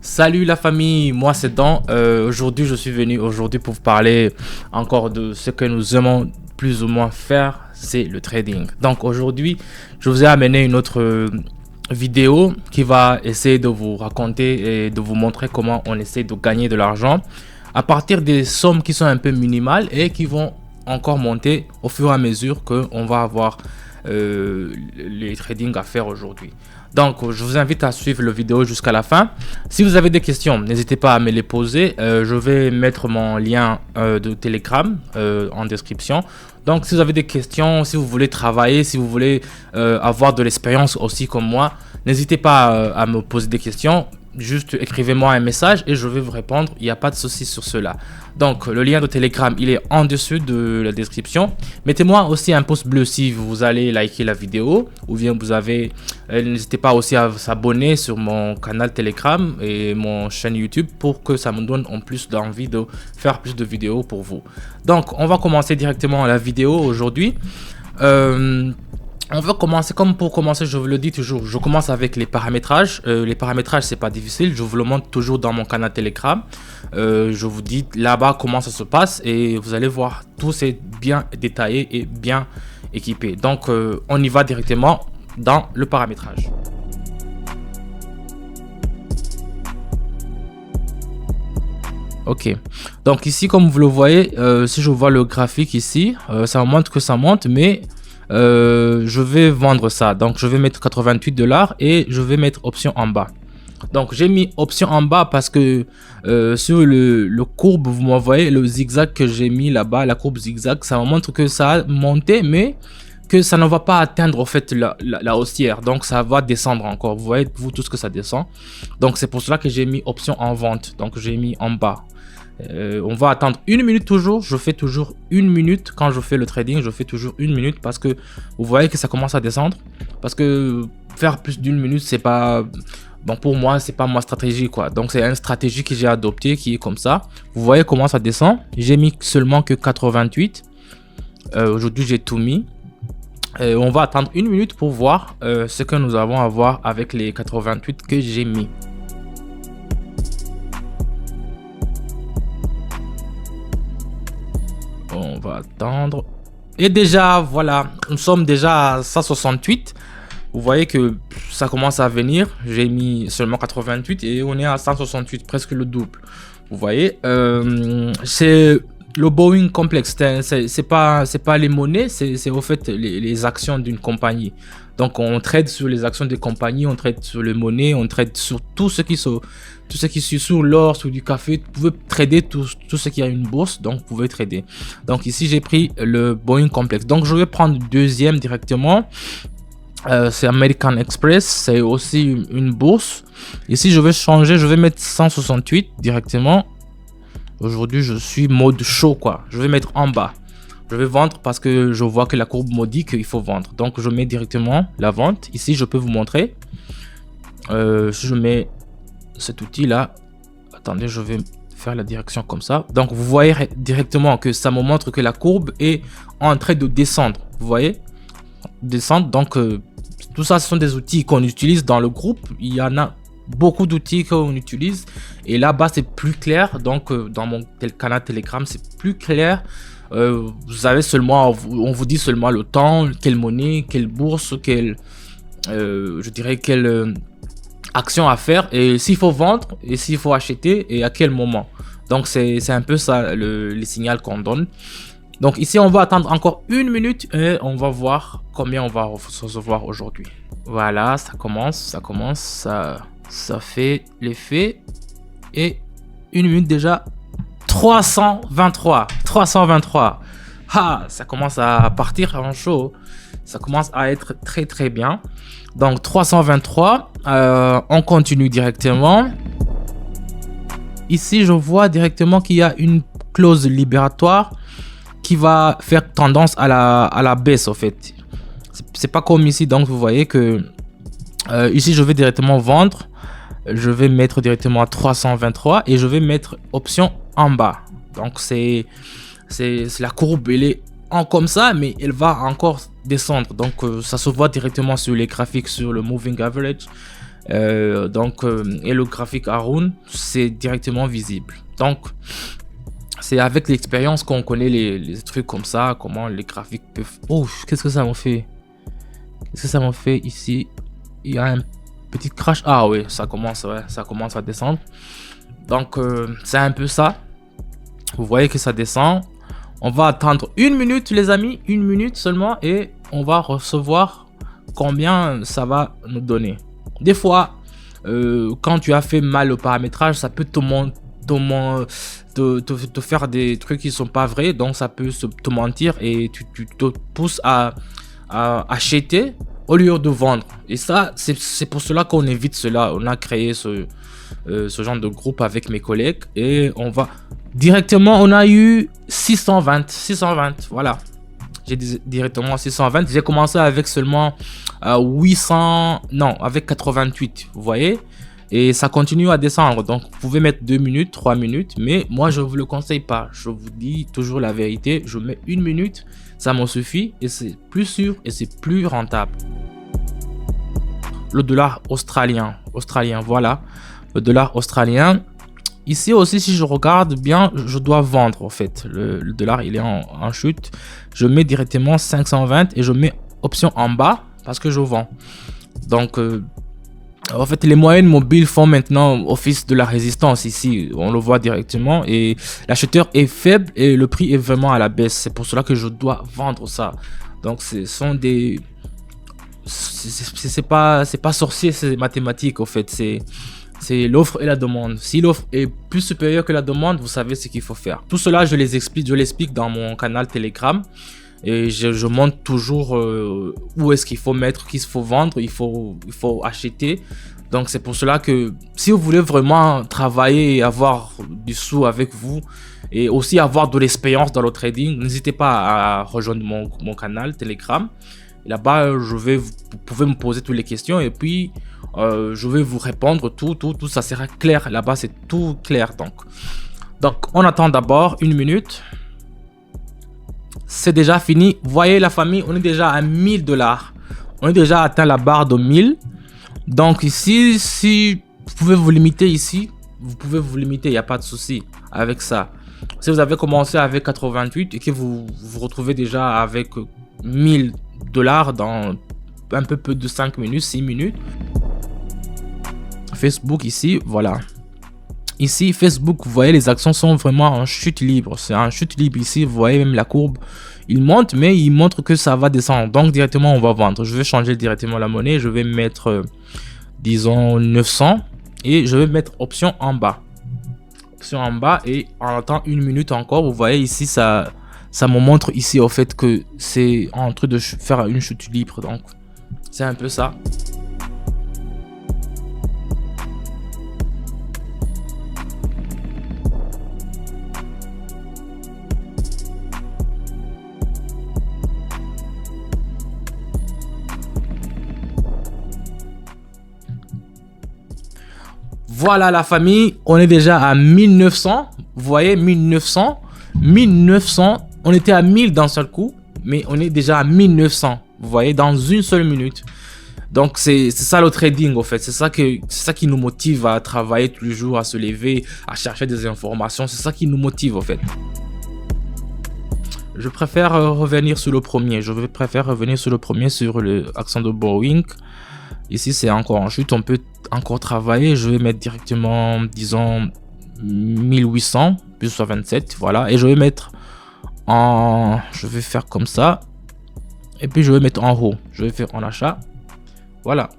Salut la famille, moi c'est Dan. Aujourd'hui je suis venu pour vous parler encore de ce que nous aimons plus ou moins faire, c'est le trading. Donc aujourd'hui je vous ai amené une autre vidéo qui va essayer de vous raconter et de vous montrer comment on essaie de gagner de l'argent à partir des sommes qui sont un peu minimales et qui vont encore monter au fur et à mesure qu'on va avoir les trading à faire aujourd'hui. Donc je vous invite à suivre la vidéo jusqu'à la fin. Si vous avez des questions, n'hésitez pas à me les poser. Je vais mettre mon lien de Telegram en description. Donc si vous avez des questions, si vous voulez travailler, si vous voulez avoir de l'expérience aussi comme moi, n'hésitez pas à me poser des questions. Juste écrivez-moi un message et je vais vous répondre. Il n'y a pas de souci sur cela. Donc le lien de Telegram, il est en dessus de la description. Mettez-moi aussi un pouce bleu si vous allez liker la vidéo. Ou bien vous avez... n'hésitez pas aussi à s'abonner sur mon canal Telegram et mon chaîne YouTube pour que ça me donne en plus d'envie de faire plus de vidéos pour vous. Donc on va commencer directement la vidéo aujourd'hui. On va commencer, comme pour commencer, je vous le dis toujours, je commence avec les paramétrages. Les paramétrages, c'est pas difficile, je vous le montre toujours dans mon canal Telegram. Je vous dis là-bas comment ça se passe et vous allez voir, tout c'est bien détaillé et bien équipé. Donc, on y va directement dans le paramétrage. Ok, donc ici, comme vous le voyez, si je vois le graphique ici, ça montre que ça monte, mais... je vais vendre ça, donc je vais mettre 88 $ et je vais mettre option en bas. Donc j'ai mis option en bas parce que sur le courbe, vous m'envoyez le zigzag que j'ai mis là-bas, la courbe zigzag, ça me montre que ça a monté mais que ça ne va pas atteindre en fait la haussière, donc ça va descendre encore. Vous voyez vous tout ce que ça descend, donc c'est pour cela que j'ai mis option en vente, donc j'ai mis en bas. On va attendre une minute toujours. Je fais toujours une minute quand je fais le trading. Je fais toujours une minute parce que vous voyez que ça commence à descendre. Parce que faire plus d'une minute, c'est pas bon pour moi, c'est pas ma stratégie quoi. Donc c'est une stratégie que j'ai adoptée qui est comme ça. Vous voyez comment ça descend. J'ai mis seulement que 88. Aujourd'hui j'ai tout mis. On va attendre une minute pour voir ce que nous avons à voir avec les 88 que j'ai mis. On va attendre. Et déjà, voilà, nous sommes déjà à 168. Vous voyez que ça commence à venir. J'ai mis seulement 88 et on est à 168, presque le double. Vous voyez, c'est le Boeing complexe. C'est pas les monnaies, c'est au fait les actions d'une compagnie. Donc on trade sur les actions des compagnies, on trade sur les monnaies, on trade sur tout ce qui suit sur l'or, sur du café. Vous pouvez trader tout ce qui a une bourse, donc vous pouvez trader. Donc ici j'ai pris le Boeing complexe. Donc je vais prendre deuxième directement. C'est American Express, c'est aussi une bourse. Ici je vais changer, je vais mettre 168 directement. Aujourd'hui je suis mode chaud quoi. Je vais mettre en bas. Je vais vendre parce que je vois que la courbe me dit qu'il faut vendre. Donc je mets directement la vente. Ici je peux vous montrer. Si je mets cet outil là. Attendez, je vais faire la direction comme ça. Donc vous voyez directement que ça me montre que la courbe est en train de descendre. Vous voyez? Descendre. Donc tout ça ce sont des outils qu'on utilise dans le groupe. Il y en a beaucoup d'outils qu'on utilise. Et là-bas c'est plus clair. Donc dans mon canal Telegram c'est plus clair. Vous avez seulement, on vous dit seulement le temps, quelle monnaie, quelle bourse, je dirais quelle action à faire et s'il faut vendre et s'il faut acheter et à quel moment. Donc c'est un peu ça les signaux qu'on donne. Donc ici on va attendre encore une minute et on va voir combien on va recevoir aujourd'hui. Voilà, ça commence, ça fait l'effet et une minute déjà. 323. Ah, ça commence à partir en chaud. Ça commence à être très bien. Donc 323. On continue directement. Ici, je vois directement qu'il y a une clause libératoire qui va faire tendance à la baisse, en fait. C'est pas comme ici. Donc, vous voyez que ici, je vais directement vendre. Je vais mettre directement à 323 et je vais mettre option en bas. Donc c'est la courbe, elle est en comme ça, mais elle va encore descendre. Donc ça se voit directement sur les graphiques, sur le moving average. Et le graphique Haroon, c'est directement visible. Donc, c'est avec l'expérience qu'on connaît les trucs comme ça, comment les graphiques peuvent... Oh, qu'est-ce que ça m'a fait? Qu'est-ce que ça m'a fait ici? Il y a un petit crash. Ah oui, ça commence à descendre. Donc, c'est un peu ça. Vous voyez que ça descend. On va attendre 1 minute, les amis. 1 minute seulement. Et on va recevoir combien ça va nous donner. Des fois, quand tu as fait mal au paramétrage, ça peut te faire des trucs qui sont pas vrais, donc ça peut te mentir et tu te pousses à acheter au lieu de vendre. Et ça, c'est pour cela qu'on évite cela. On a créé ce genre de groupe avec mes collègues et on va directement, on a eu 620, voilà. J'ai directement 620. J'ai commencé avec seulement 800, non, avec 88, vous voyez. Et ça continue à descendre, donc vous pouvez mettre 2 minutes, 3 minutes, mais moi je ne vous le conseille pas. Je vous dis toujours la vérité, je mets 1 minute, ça m'en suffit et c'est plus sûr et c'est plus rentable. Le dollar australien, voilà, le dollar australien. Ici aussi, si je regarde bien, je dois vendre en fait. Le dollar, il est en chute. Je mets directement 520 et je mets option en bas parce que je vends. Donc, en fait, les moyennes mobiles font maintenant office de la résistance ici. On le voit directement et l'acheteur est faible et le prix est vraiment à la baisse. C'est pour cela que je dois vendre ça. Donc, ce sont des... C'est pas sorcier, c'est mathématique en fait. C'est l'offre et la demande. Si l'offre est plus supérieure que la demande, vous savez ce qu'il faut faire. Tout cela, je l'explique dans mon canal Telegram. Et je montre toujours où est-ce qu'il faut mettre, qu'il faut vendre, il faut acheter. Donc c'est pour cela que si vous voulez vraiment travailler et avoir du sou avec vous et aussi avoir de l'expérience dans le trading, n'hésitez pas à rejoindre mon canal Telegram. Là-bas, vous pouvez me poser toutes les questions et puis je vais vous répondre tout ça sera clair. Là-bas, c'est tout clair. Donc, on attend d'abord 1 minute. C'est déjà fini. Vous voyez la famille, on est déjà à 1000 $. On est déjà atteint la barre de 1000. Donc ici, si vous pouvez vous limiter ici, vous pouvez vous limiter, il n'y a pas de souci avec ça. Si vous avez commencé avec 88 et que vous vous retrouvez déjà avec 1000 $ dans un peu plus de 5 minutes, 6 minutes. Facebook ici, voilà. Ici, Facebook, vous voyez, les actions sont vraiment en chute libre. C'est en chute libre ici. Vous voyez même la courbe. Il monte, mais il montre que ça va descendre. Donc, directement, on va vendre. Je vais changer directement la monnaie. Je vais mettre, disons, 900. Et je vais mettre option en bas. Option en bas. Et en attendant 1 minute encore, vous voyez ici, ça me montre ici, au fait, que c'est en train de faire une chute libre. Donc, c'est un peu ça. Voilà la famille, on est déjà à 1900, vous voyez 1900, on était à 1000 d'un seul coup, mais on est déjà à 1900, vous voyez, dans une seule minute. Donc c'est ça le trading en fait, c'est ça qui nous motive à travailler tous les jours, à se lever, à chercher des informations, c'est ça qui nous motive en fait. Je préfère revenir sur le premier, sur l'action de Boeing. Ici, c'est encore en chute. On peut encore travailler. Je vais mettre directement, disons, 1800 plus 27. Voilà. Et je vais mettre en... Je vais faire comme ça. Et puis, je vais mettre en haut. Je vais faire en achat. Voilà.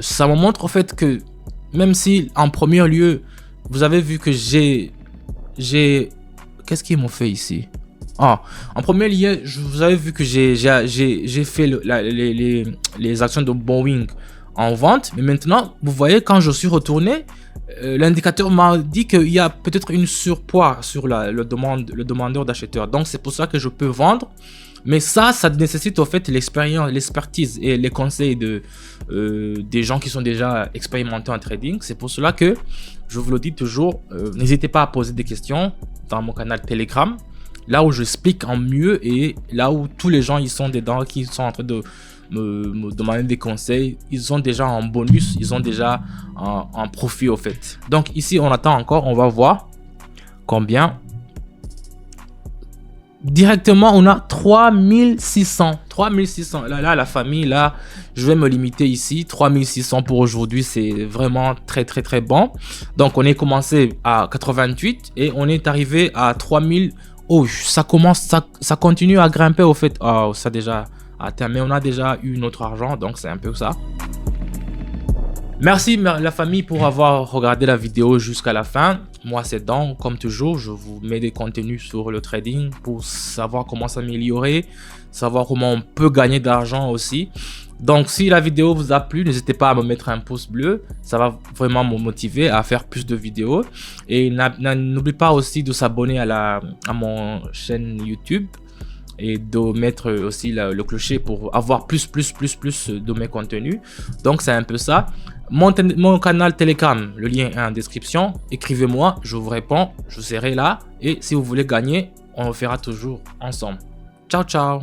Ça me montre, en fait, que même si, en premier lieu, vous avez vu que j'ai... Qu'est-ce qu'ils m'ont fait ici? Ah, en premier lieu, vous avez vu que j'ai fait les actions de Boeing en vente. Mais maintenant, vous voyez, quand je suis retourné, l'indicateur m'a dit qu'il y a peut-être une surpoids sur le demandeur d'acheteur. Donc, c'est pour ça que je peux vendre. Mais ça nécessite en fait l'expérience, l'expertise et les conseils des gens qui sont déjà expérimentés en trading. C'est pour cela que je vous le dis toujours, n'hésitez pas à poser des questions dans mon canal Telegram. Là où j'explique en mieux et là où tous les gens ils sont dedans, qui sont en train de me demander des conseils, ils ont déjà un bonus, ils ont déjà un profit au fait. Donc ici, on attend encore, on va voir combien. Directement, on a 3600. 3600. Là, la famille, là, je vais me limiter ici. 3600 pour aujourd'hui, c'est vraiment très, très, très bon. Donc, on est commencé à 88 et on est arrivé à 3000. Oh, ça commence, ça continue à grimper au fait. Oh, ça déjà atteint, mais on a déjà eu notre argent, donc c'est un peu ça. Merci la famille pour avoir regardé la vidéo jusqu'à la fin. Moi c'est Dan, comme toujours, je vous mets des contenus sur le trading pour savoir comment s'améliorer, savoir comment on peut gagner d'argent aussi. Donc si la vidéo vous a plu, n'hésitez pas à me mettre un pouce bleu, ça va vraiment me motiver à faire plus de vidéos. Et n'oubliez pas aussi de s'abonner à mon chaîne YouTube et de mettre aussi le clocher pour avoir plus de mes contenus. Donc c'est un peu ça. Mon canal Telegram, le lien est en description. Écrivez-moi, je vous réponds, je serai là. Et si vous voulez gagner, on le fera toujours ensemble. Ciao, ciao!